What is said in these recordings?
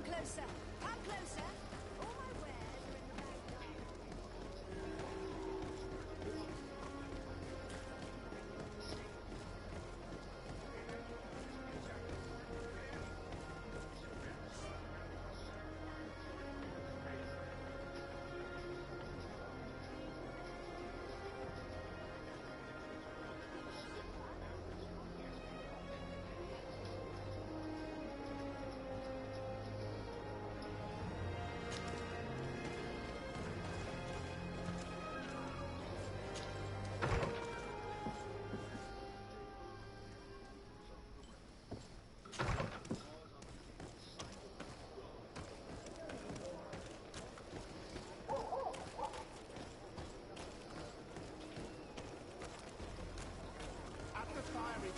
closer. Come closer. All my wares are in the back garden.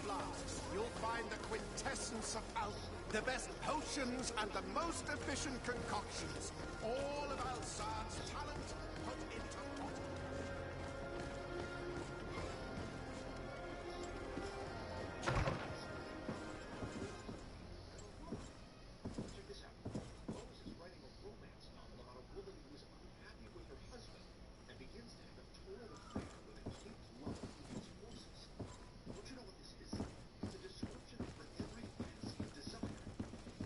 Flasks, you'll find the quintessence of alchemy, the best potions and the most efficient concoctions. All of Alzad's talent put into one. Check this out. Rose is writing a romance novel about a woman who is unhappy with her husband and begins to have a total affair with a kid lover who use horses. Don't you know what this is? It's a description for every fancy and desire.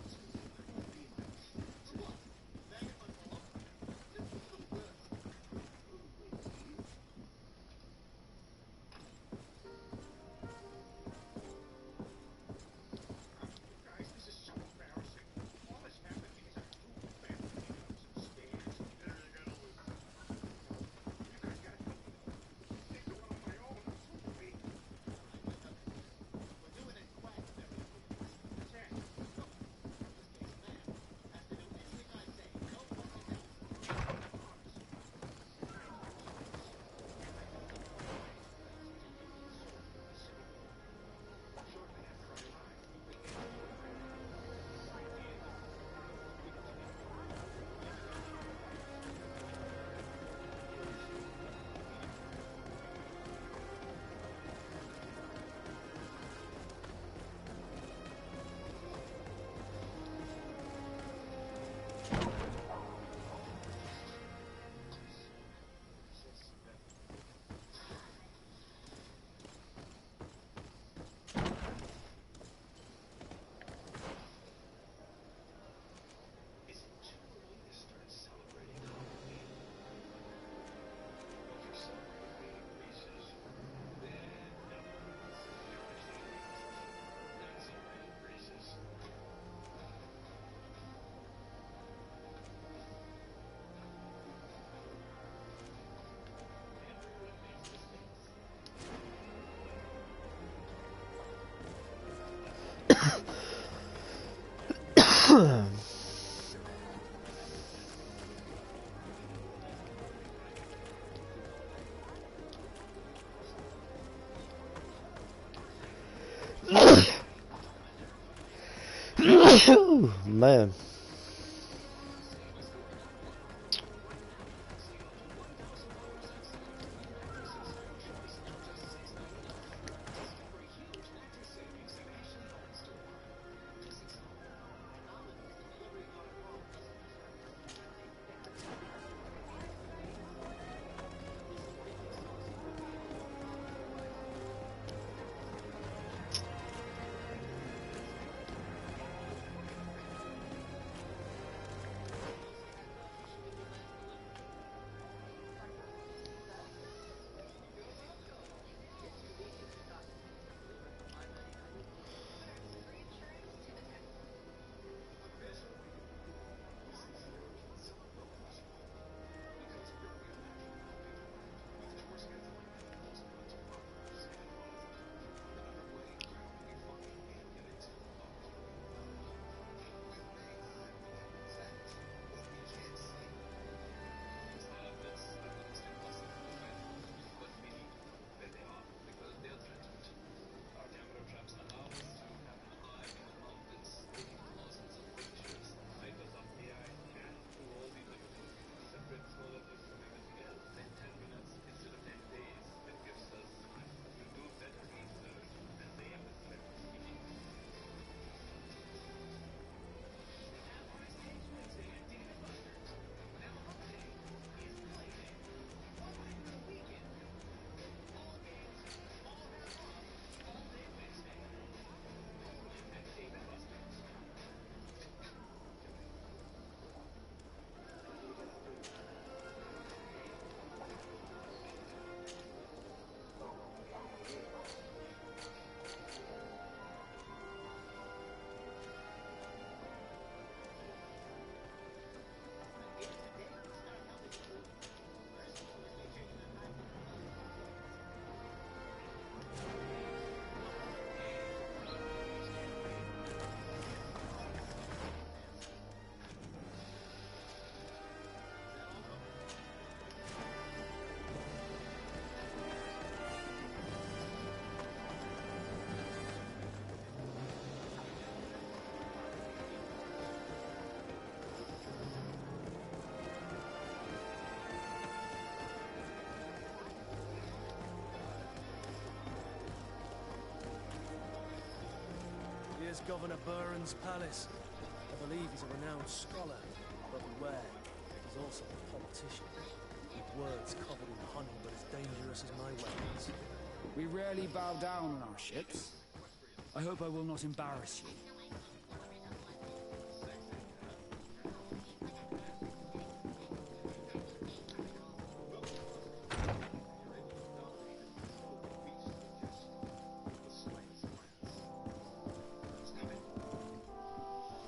So I will be my kids. What? Vagabond? This is the worst. Guys, this is so embarrassing. All that's happening is I do bad things upstairs. There you go. You guys gotta help me though. Things are on my own. I'm so weak. We're doing it quite very good. Check. Look, this case man has to do anything I say. No fucking else. Shortly after I arrived, we began to Is it too early to start celebrating Halloween? Well, for some Halloween races, then no. Not so many races. Everyone makes mistakes. Man. Here's Governor Buren's palace. I believe he's a renowned scholar, but beware, he's also a politician. With words covered in honey, but as dangerous as my weapons. We rarely bow down on our ships. I hope I will not embarrass you.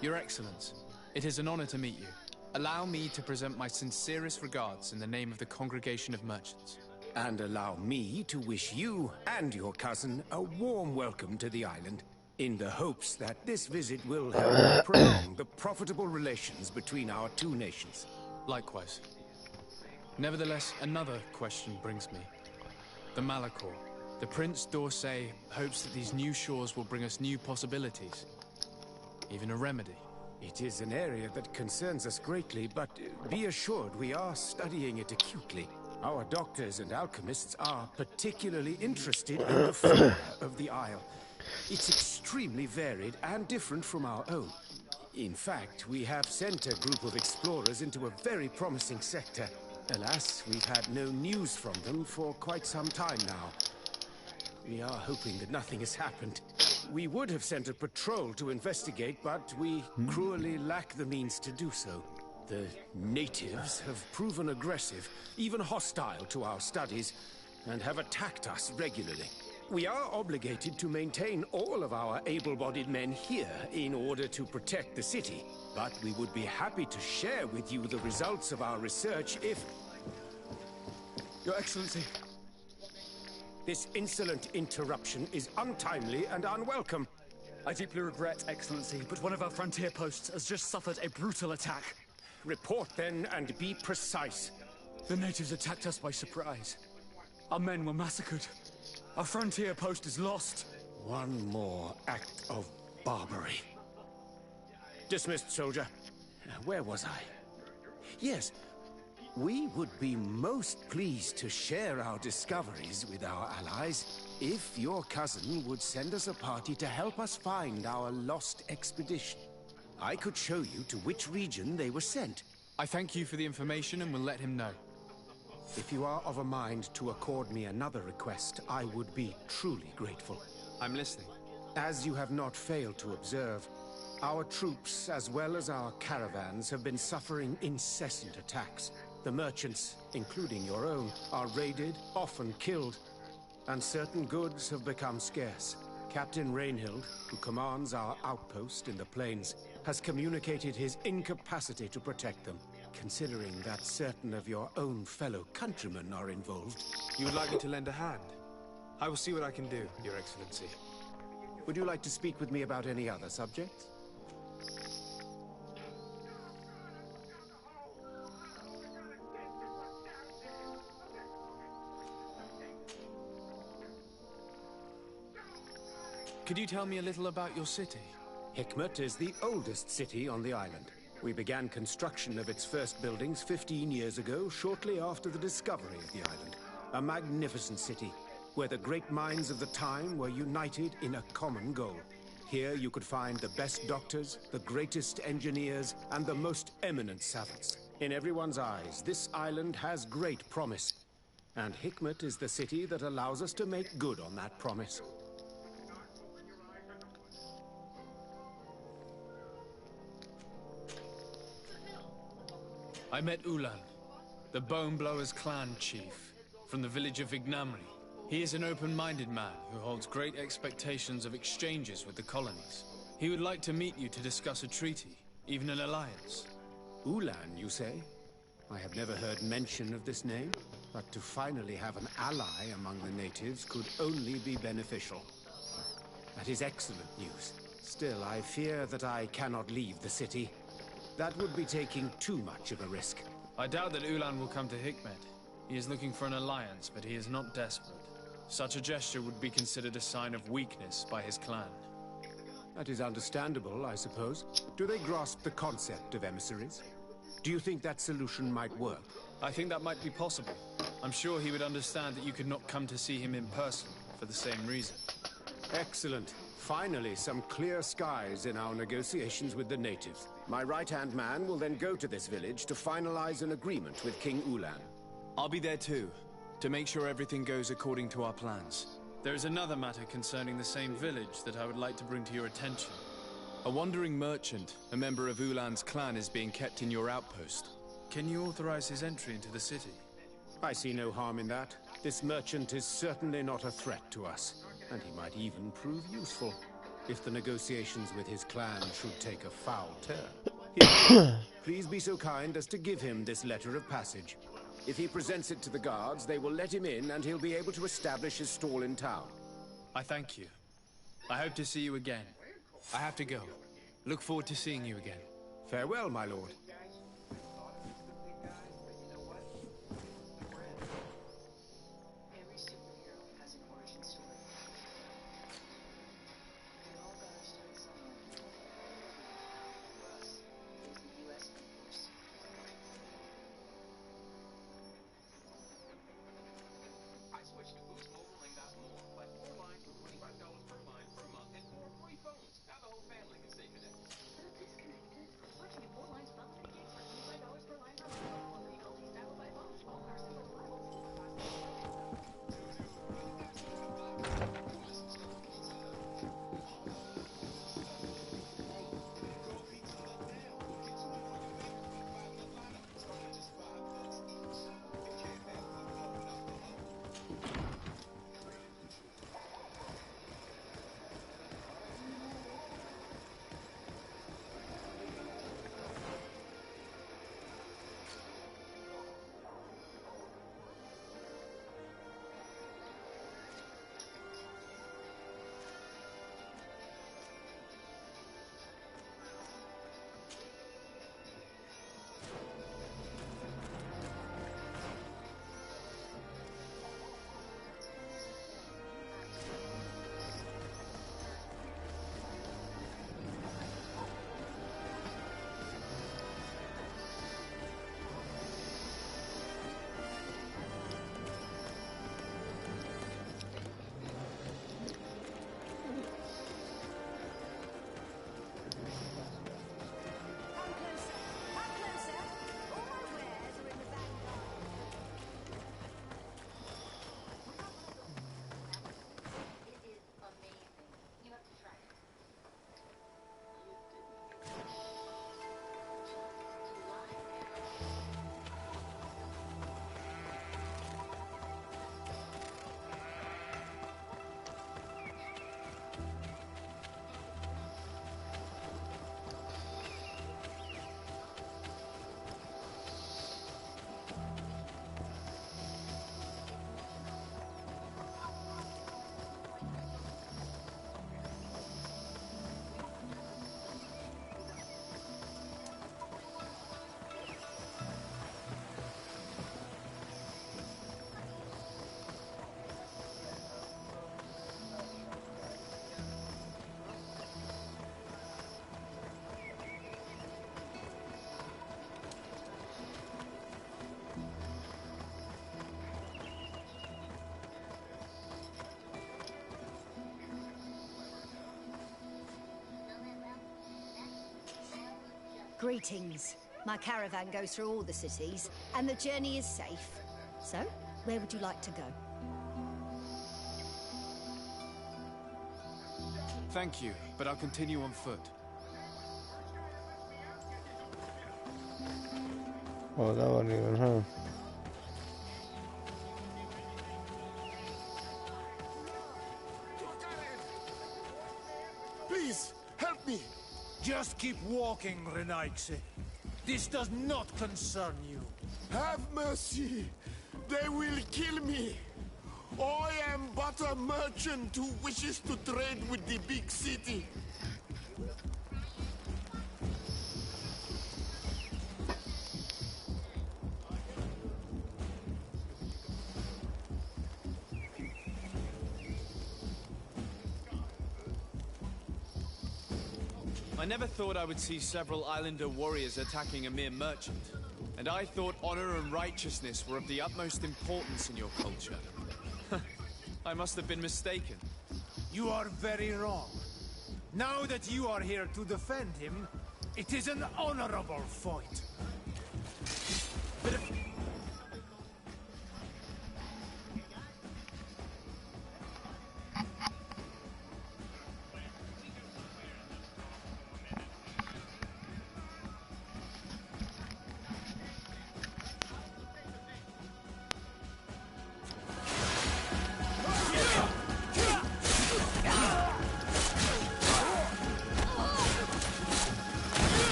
Your Excellence, it is an honor to meet you. Allow me to present my sincerest regards in the name of the Congregation of Merchants. And allow me to wish you and your cousin a warm welcome to the island, in the hopes that this visit will help prolong the profitable relations between our two nations. Likewise. Nevertheless, another question brings me. The Malachor. The Prince d'Orsay hopes that these new shores will bring us new possibilities. Even a remedy. It is an area that concerns us greatly, but be assured we are studying it acutely. Our doctors and alchemists are particularly interested in the flora of the Isle. It's extremely varied and different from our own. In fact, we have sent a group of explorers into a very promising sector. Alas, we've had no news from them for quite some time now. We are hoping that nothing has happened. We would have sent a patrol to investigate, but we cruelly lack the means to do so. The natives have proven aggressive, even hostile to our studies, and have attacked us regularly. We are obligated to maintain all of our able-bodied men here in order to protect the city, but we would be happy to share with you the results of our research if... Your Excellency. This insolent interruption is untimely and unwelcome. I deeply regret, Excellency, but one of our frontier posts has just suffered a brutal attack. Report then, and be precise. The natives attacked us by surprise. Our men were massacred. Our frontier post is lost. One more act of barbarity. Dismissed, soldier. Where was I? Yes. We would be most pleased to share our discoveries with our allies if your cousin would send us a party to help us find our lost expedition. I could show you to which region they were sent. I thank you for the information and will let him know. If you are of a mind to accord me another request, I would be truly grateful. I'm listening. As you have not failed to observe, our troops, as well as our caravans, have been suffering incessant attacks. The merchants, including your own, are raided, often killed, and certain goods have become scarce. Captain Rainhild, who commands our outpost in the plains, has communicated his incapacity to protect them, considering that certain of your own fellow countrymen are involved. You would like me to lend a hand? I will see what I can do, Your Excellency. Would you like to speak with me about any other subjects? Could you tell me a little about your city? Hikmet is the oldest city on the island. We began construction of its first buildings 15 years ago, shortly after the discovery of the island. A magnificent city, where the great minds of the time were united in a common goal. Here you could find the best doctors, the greatest engineers, and the most eminent savants. In everyone's eyes, this island has great promise. And Hikmet is the city that allows us to make good on that promise. I met Ulan, the Boneblower's clan chief, from the village of Vignamri. He is an open-minded man who holds great expectations of exchanges with the colonies. He would like to meet you to discuss a treaty, even an alliance. Ulan, you say? I have never heard mention of this name, but to finally have an ally among the natives could only be beneficial. That is excellent news. Still, I fear that I cannot leave the city. That would be taking too much of a risk. I doubt that Ulan will come to Hikmet. He is looking for an alliance, but he is not desperate. Such a gesture would be considered a sign of weakness by his clan. That is understandable, I suppose. Do they grasp the concept of emissaries? Do you think that solution might work? I think that might be possible. I'm sure he would understand that you could not come to see him in person for the same reason. Excellent. Finally, some clear skies in our negotiations with the natives. My right-hand man will then go to this village to finalize an agreement with King Ulan. I'll be there too, to make sure everything goes according to our plans. There is another matter concerning the same village that I would like to bring to your attention. A wandering merchant, a member of Ulan's clan, is being kept in your outpost. Can you authorize his entry into the city? I see no harm in that. This merchant is certainly not a threat to us, and he might even prove useful if the negotiations with his clan should take a foul turn. Here, please be so kind as to give him this letter of passage. If he presents it to the guards, they will let him in and he'll be able to establish his stall in town. I thank you. I hope to see you again. I have to go. Look forward to seeing you again. Farewell, my lord. Every superhero has an origin story. We all got our start somewhere. For us, it was the U.S. Air Force. I switched to Boost Mobile and got more. Like 4 lines for $25 per line per month and 4 free phones. Now the whole family can stay connected. Disconnected. Switching to 4 lines from 3 gigs for $25 per line per month. Or free LTE standby phones. All are super reliable. Come closer. Come closer. All my wares are in the vanguard. It is amazing. You have to try it. Greetings. My caravan goes through all the cities, and the journey is safe. So, where would you like to go? Thank you, but I'll continue on foot. Oh, that wasn't even her. Please, help me! Just keep walking, Renaigse. This does not concern you. Have mercy! They will kill me! I am but a merchant who wishes to trade with the big city. I never thought I would see several Islander warriors attacking a mere merchant. And I thought honor and righteousness were of the utmost importance in your culture. I must have been mistaken. You are very wrong. Now that you are here to defend him, it is an honorable fight.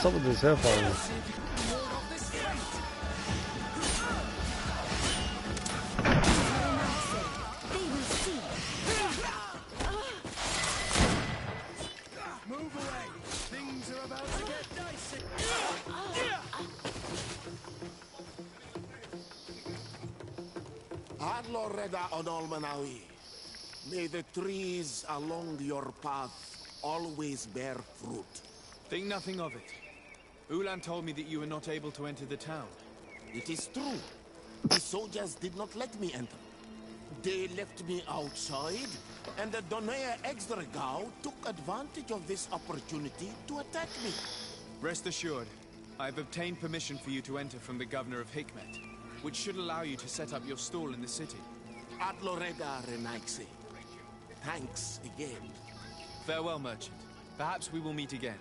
What's up with this headphone? Move away. Things are about to get dicey. Adloreda Onolmanawi. May the trees along your path always bear fruit. Think nothing of it. Ulan told me that you were not able to enter the town. It is true. The soldiers did not let me enter. They left me outside, and the Donea Exdragao took advantage of this opportunity to attack me. Rest assured, I have obtained permission for you to enter from the governor of Hikmet, which should allow you to set up your stall in the city. Adloreda Renaigse. Thanks again. Farewell, merchant. Perhaps we will meet again.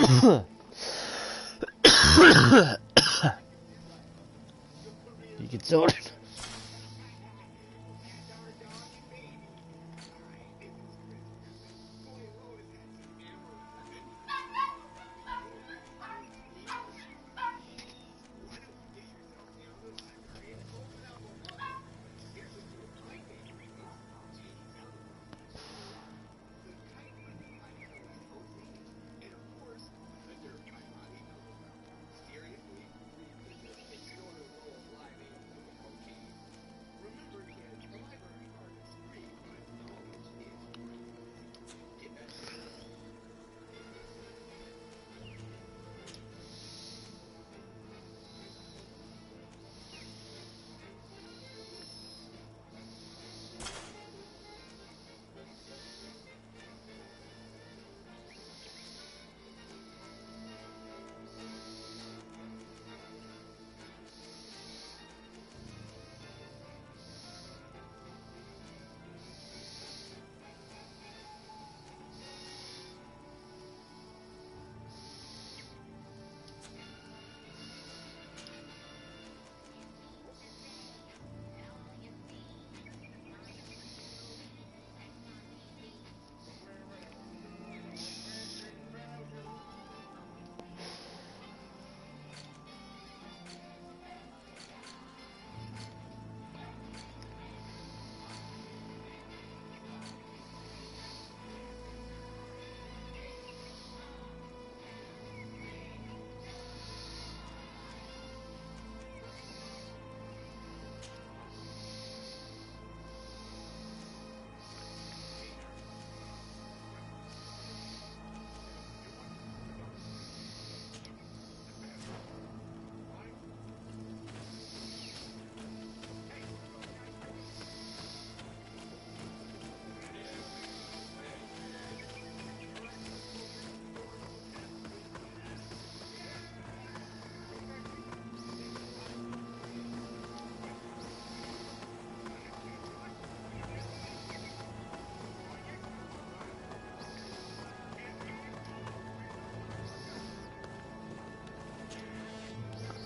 You get sorted.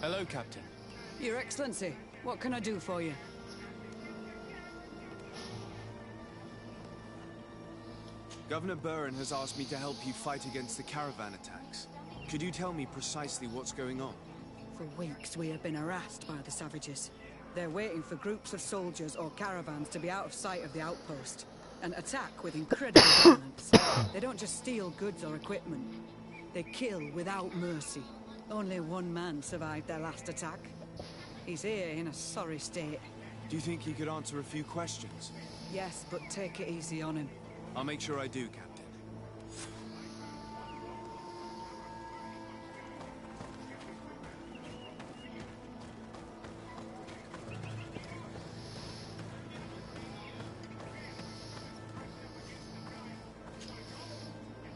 Hello, Captain. Your Excellency, what can I do for you? Governor Burren has asked me to help you fight against the caravan attacks. Could you tell me precisely what's going on? For weeks we have been harassed by the savages. They're waiting for groups of soldiers or caravans to be out of sight of the outpost and attack with incredible violence. They don't just steal goods or equipment. They kill without mercy. Only one man survived their last attack. He's here in a sorry state. Do you think he could answer a few questions? Yes, but take it easy on him. I'll make sure I do, Captain.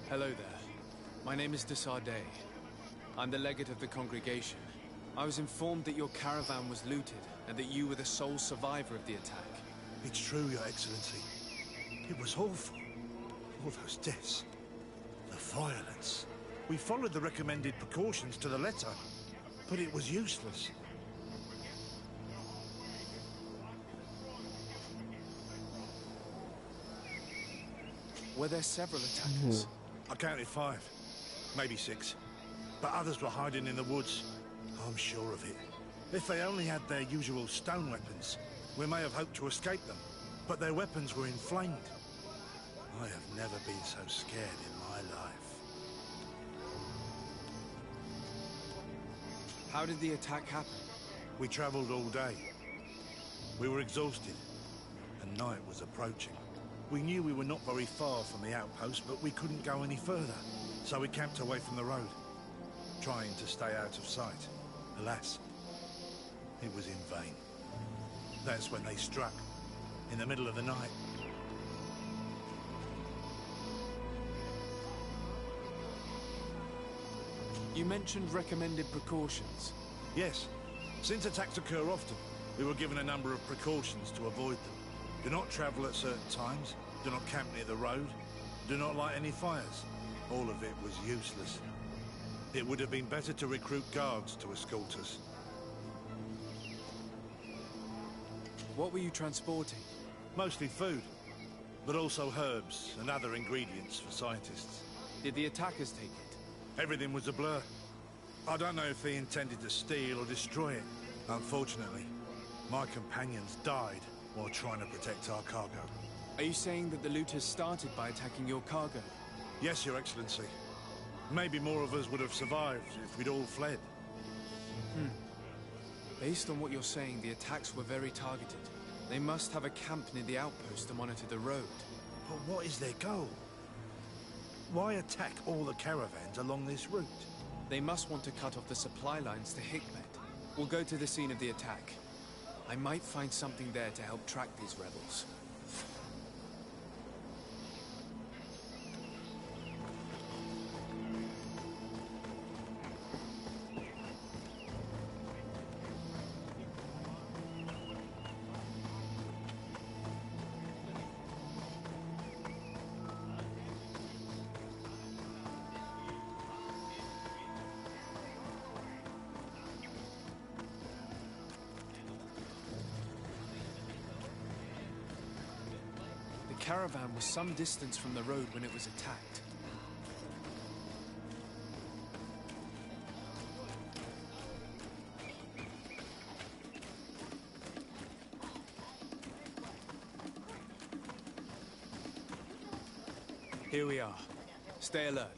Hello there. My name is de Sardet. I'm the legate of the congregation. I was informed that your caravan was looted, and that you were the sole survivor of the attack. It's true, Your Excellency. It was awful. All those deaths. The violence. We followed the recommended precautions to the letter, but it was useless. Were there several attackers? I counted 5, maybe 6. But others were hiding in the woods. I'm sure of it. If they only had their usual stone weapons, we may have hoped to escape them. But their weapons were inflamed. I have never been so scared in my life. How did the attack happen? We traveled all day. We were exhausted, and night was approaching. We knew we were not very far from the outpost, but we couldn't go any further. So we camped away from the road, trying to stay out of sight. Alas, it was in vain. That's when they struck, in the middle of the night. You mentioned recommended precautions. Yes. Since attacks occur often, we were given a number of precautions to avoid them. Do not travel at certain times, do not camp near the road, do not light any fires. All of it was useless. It would have been better to recruit guards to escort us. What were you transporting? Mostly food, but also herbs and other ingredients for scientists. Did the attackers take it? Everything was a blur. I don't know if they intended to steal or destroy it. Unfortunately, my companions died while trying to protect our cargo. Are you saying that the looters started by attacking your cargo? Yes, Your Excellency. Maybe more of us would have survived if we'd all fled. Based on what you're saying, the attacks were very targeted. They must have a camp near the outpost to monitor the road. But what is their goal? Why attack all the caravans along this route? They must want to cut off the supply lines to Hikmet. We'll go to the scene of the attack. I might find something there to help track these rebels. The caravan was some distance from the road when it was attacked. Here we are. Stay alert.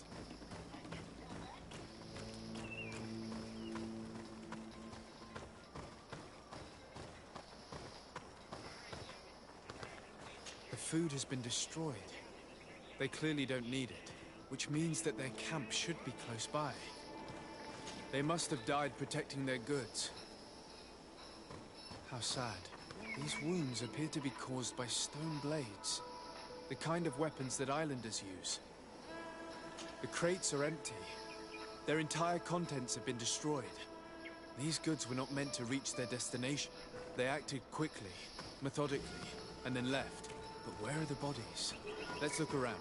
The food has been destroyed. They clearly don't need it, which means that their camp should be close by. They must have died protecting their goods. How sad. These wounds appear to be caused by stone blades, the kind of weapons that islanders use. The crates are empty. Their entire contents have been destroyed. These goods were not meant to reach their destination. They acted quickly, methodically, and then left. But where are the bodies? Let's look around.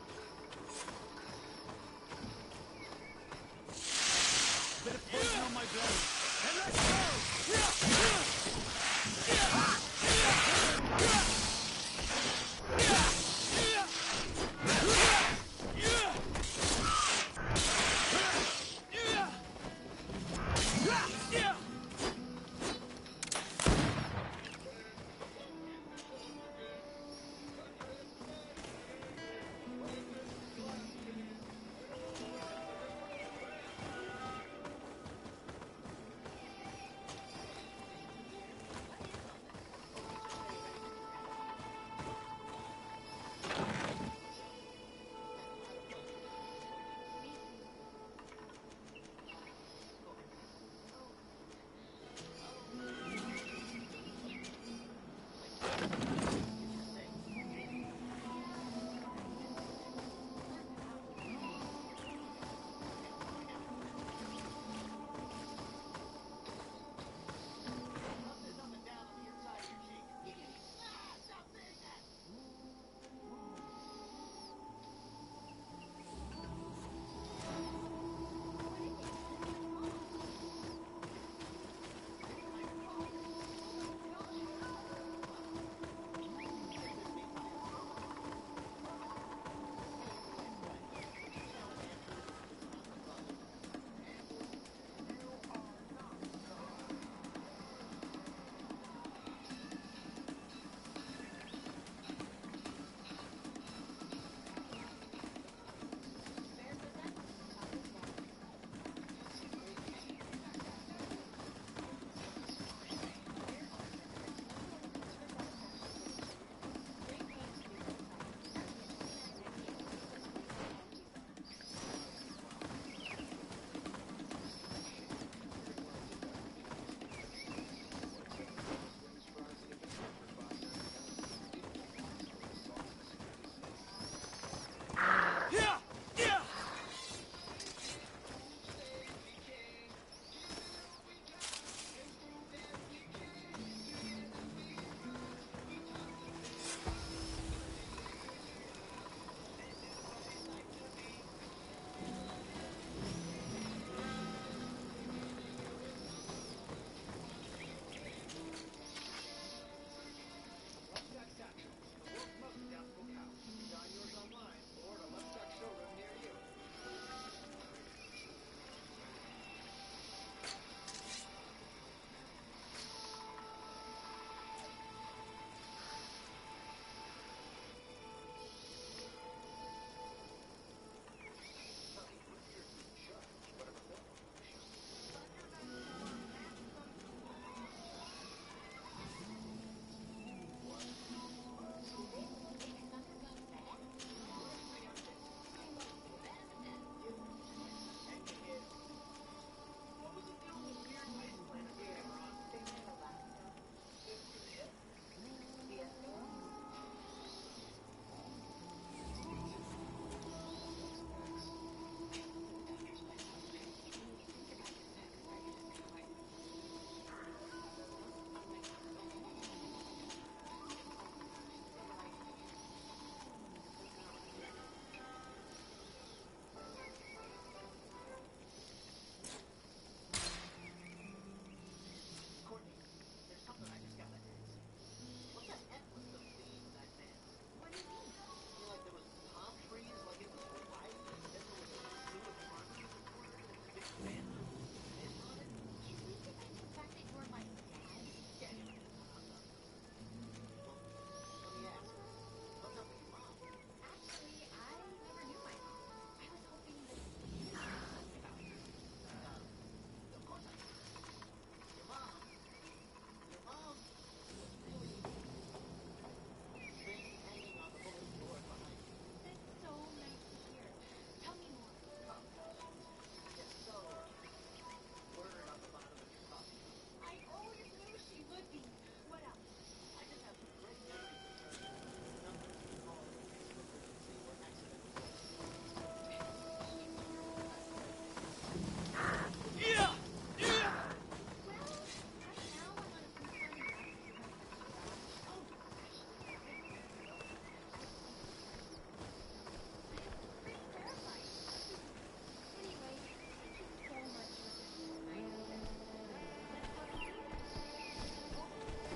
Bit of poison on my blade. And let's go!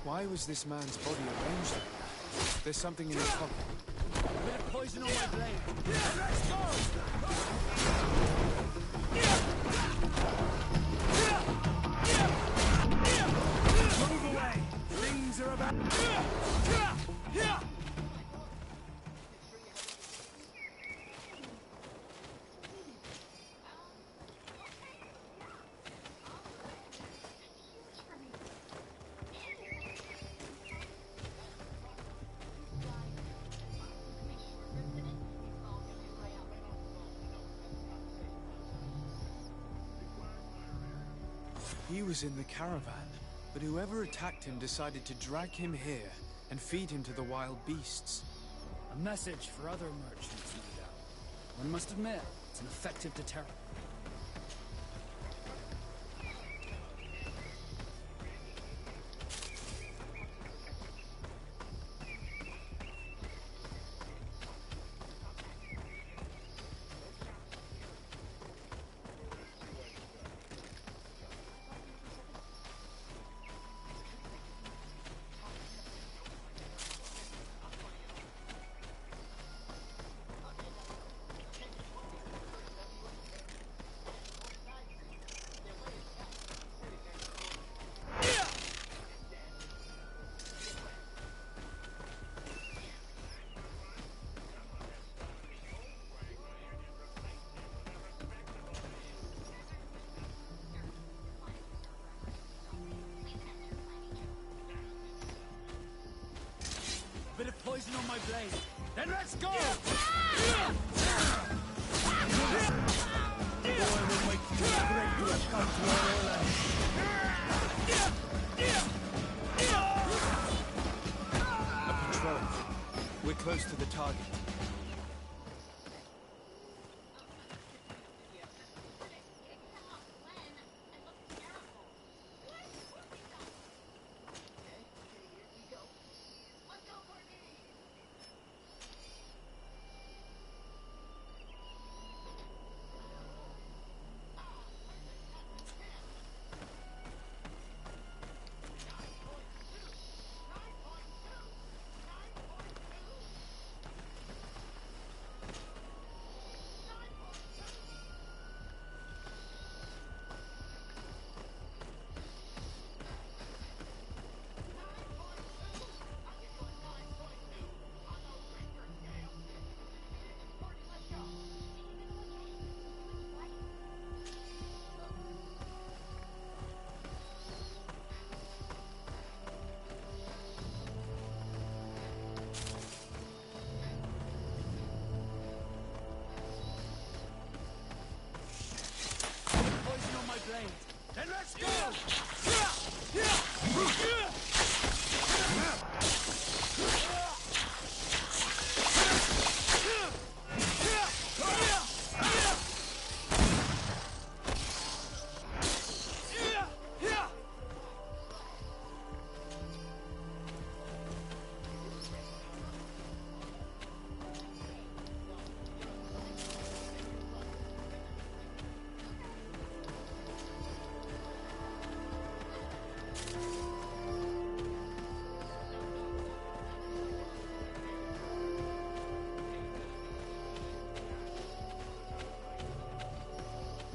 Why was this man's body arranged like that? There's something in his pocket. A bit of poison on my blade. Let's go! Move away! Things are about... He was in the caravan, but whoever attacked him decided to drag him here and feed him to the wild beasts. A message for other merchants, no doubt. One must admit, it's an effective deterrent. Bit of poison on my blade. Then let's go! The boy will make you regret you have come to our land. A patrol. We're close to the target. Then let's go!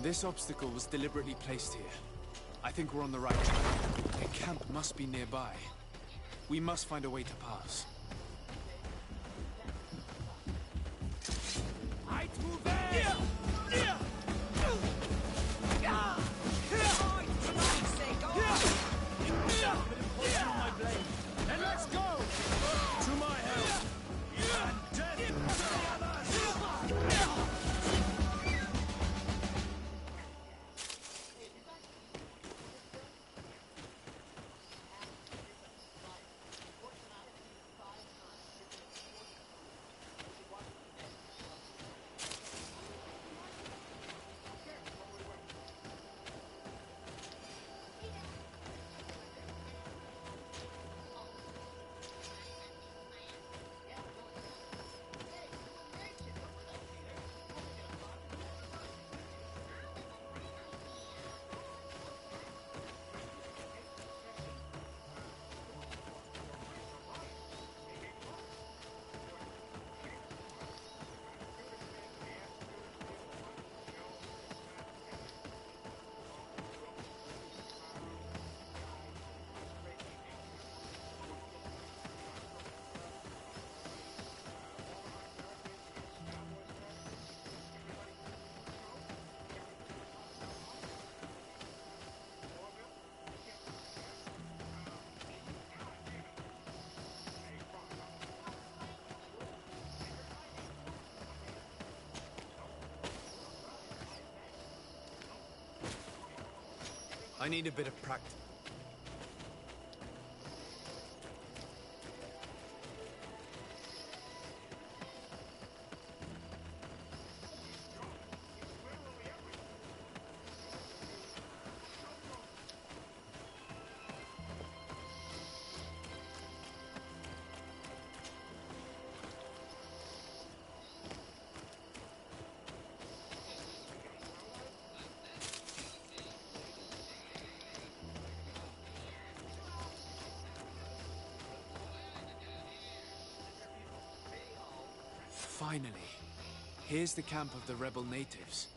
This obstacle was deliberately placed here. I think we're on the right track. A camp must be nearby. We must find a way to pass. Then let's go! To my help! And death to the others! I need a bit of practice. Finally. Here's the camp of the rebel natives.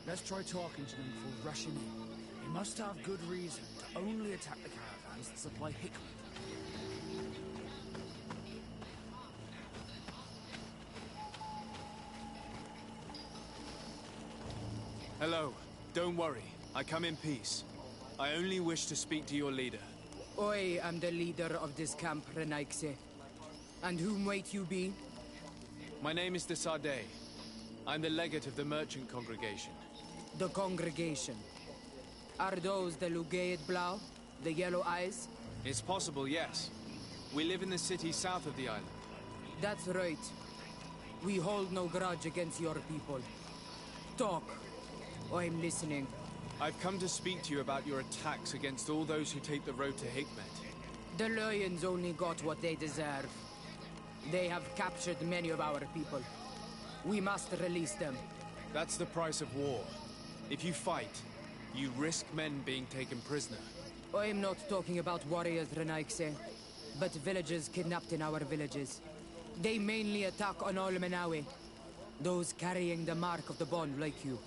Let's try talking to them before rushing in. They must have good reason to only attack the caravans that supply Hickman. Hello. Don't worry. I come in peace. I only wish to speak to your leader. I am the leader of this camp, Renaigse. And whom might you be? My name is de Sardet. I'm the legate of the merchant congregation. The congregation. Are those the Lugaid Blau? The Yellow Eyes? It's possible, yes. We live in the city south of the island. That's right. We hold no grudge against your people. Talk. I'm listening. I've come to speak to you about your attacks against all those who take the road to Hikmet. The Lions only got what they deserve. They have captured many of our people. We must release them. That's the price of war. If you fight, you risk men being taken prisoner. I'm not talking about warriors, Renaigse, but villagers kidnapped in our villages. They mainly attack on Olmenawi, those carrying the mark of the bond like you.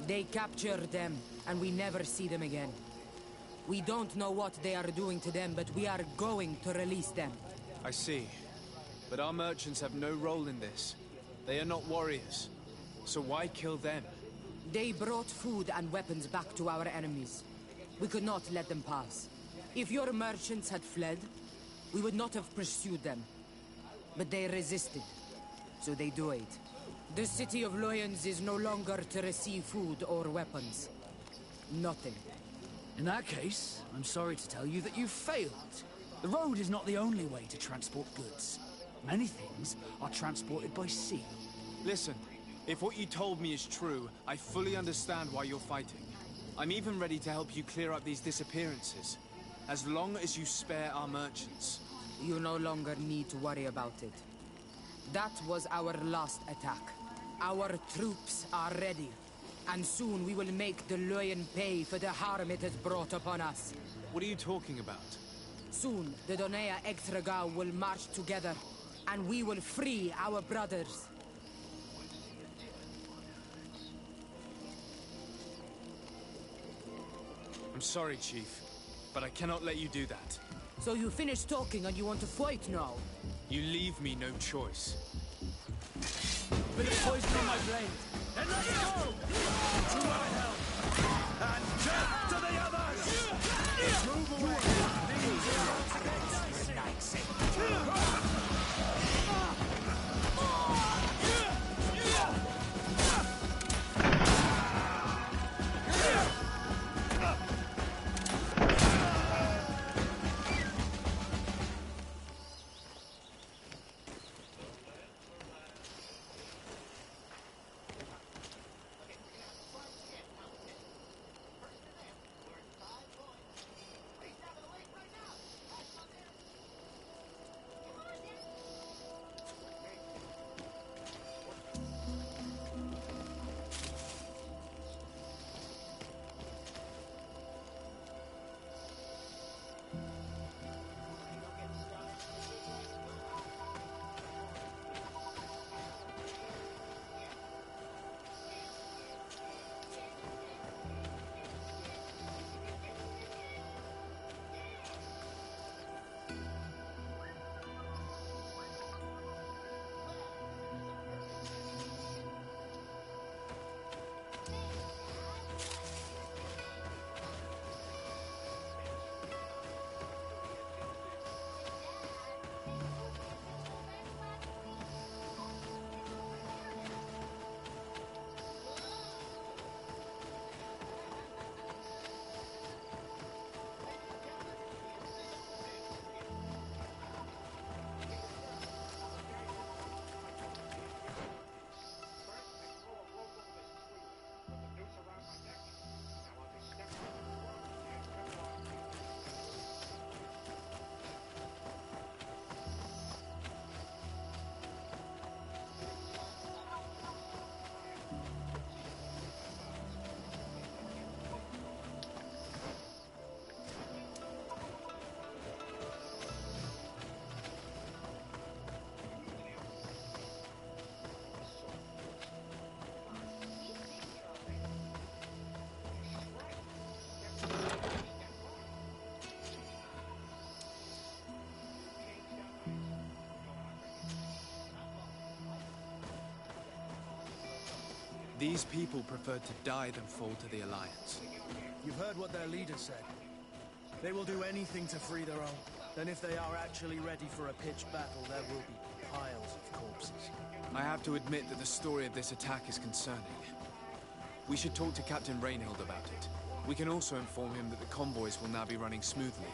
They capture them, and we never see them again. We don't know what they are doing to them, but we are going to release them. I see. But our merchants have no role in this. They are not warriors. So why kill them? They brought food and weapons back to our enemies. We could not let them pass. If your merchants had fled, we would not have pursued them. But they resisted, so they died. The city of Loyens is no longer to receive food or weapons. Nothing. In that case, I'm sorry to tell you that you've failed. The road is not the only way to transport goods. Many things are transported by sea. Listen, if what you told me is true, I fully understand why you're fighting. I'm even ready to help you clear up these disappearances, as long as you spare our merchants. You no longer need to worry about it. That was our last attack. Our troops are ready, and soon we will make the Loyen pay for the harm it has brought upon us. What are you talking about? Soon, the Donea Extragao will march together, and we will free our brothers. I'm sorry, Chief, but I cannot let you do that. So you finished talking and you want to fight now? You leave me no choice. Bit of poison on my blade. Then let's go! To our help! And death to the others! Move away! These people preferred to die than fall to the Alliance. You've heard what their leader said. They will do anything to free their own. Then if they are actually ready for a pitched battle, there will be piles of corpses. I have to admit that the story of this attack is concerning. We should talk to Captain Reinhild about it. We can also inform him that the convoys will now be running smoothly.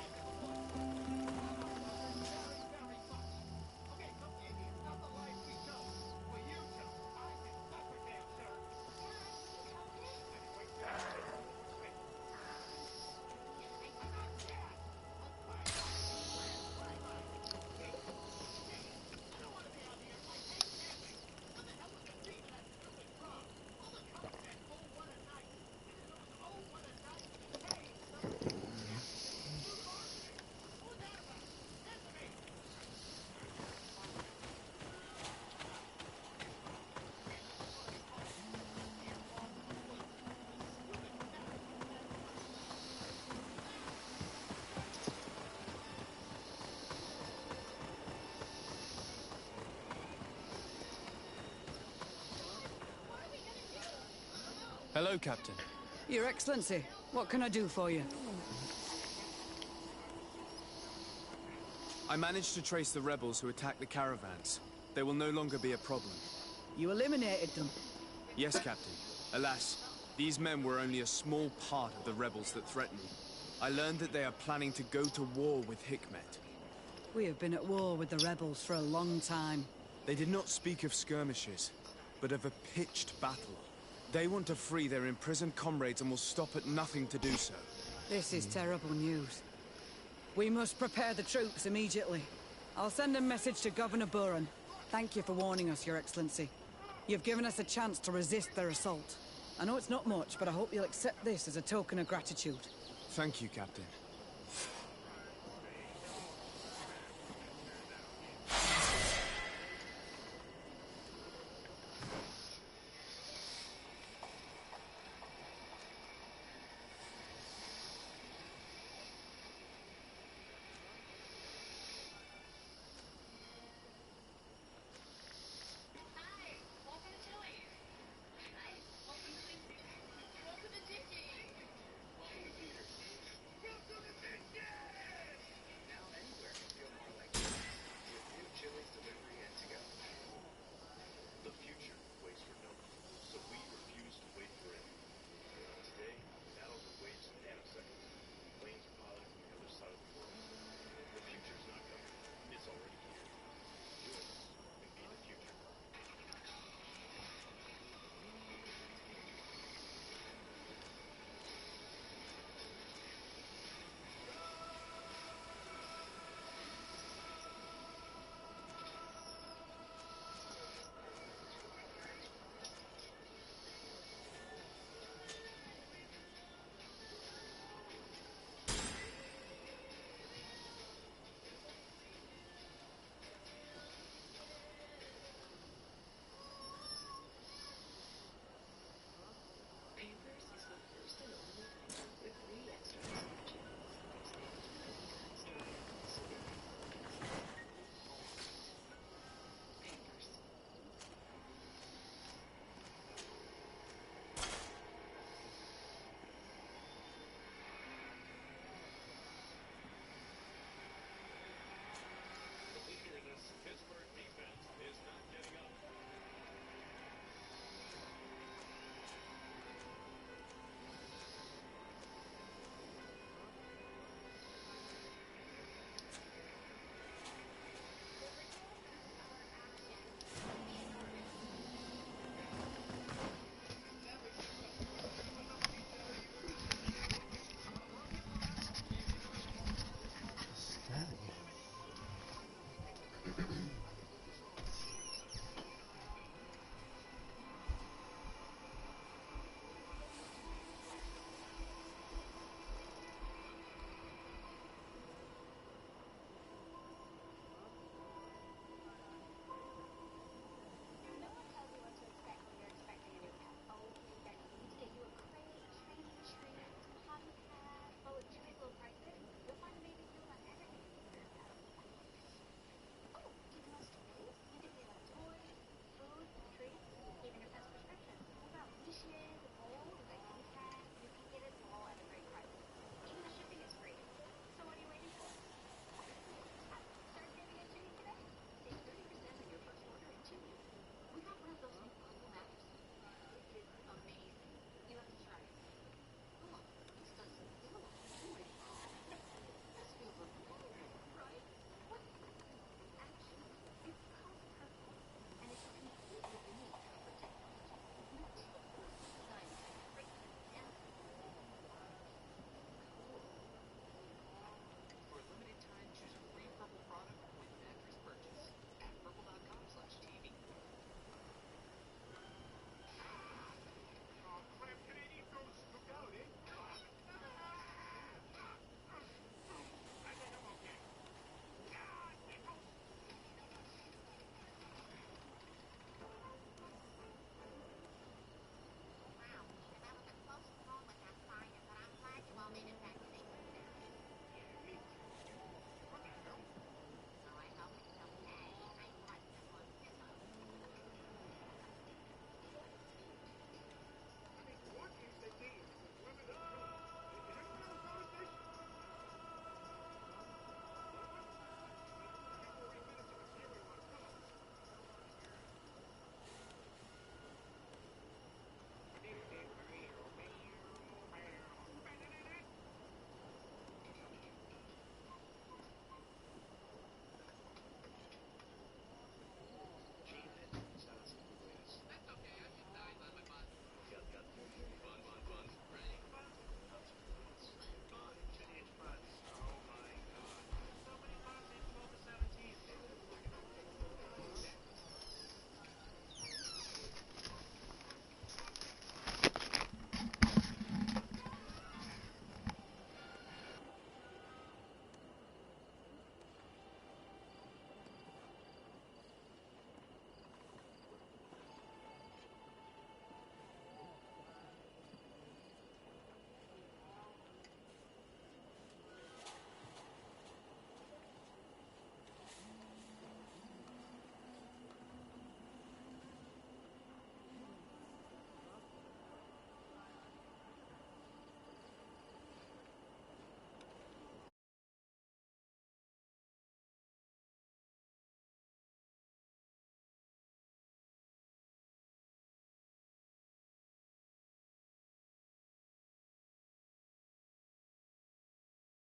Hello, Captain. Your Excellency, what can I do for you? I managed to trace the rebels who attacked the caravans. They will no longer be a problem. You eliminated them? Yes, Captain. Alas, these men were only a small part of the rebels that threaten me. I learned that they are planning to go to war with Hikmet. We have been at war with the rebels for a long time. They did not speak of skirmishes, but of a pitched battle. They want to free their imprisoned comrades and will stop at nothing to do so. This is terrible news. We must prepare the troops immediately. I'll send a message to Governor Buran. Thank you for warning us, Your Excellency. You've given us a chance to resist their assault. I know it's not much, but I hope you'll accept this as a token of gratitude. Thank you, Captain.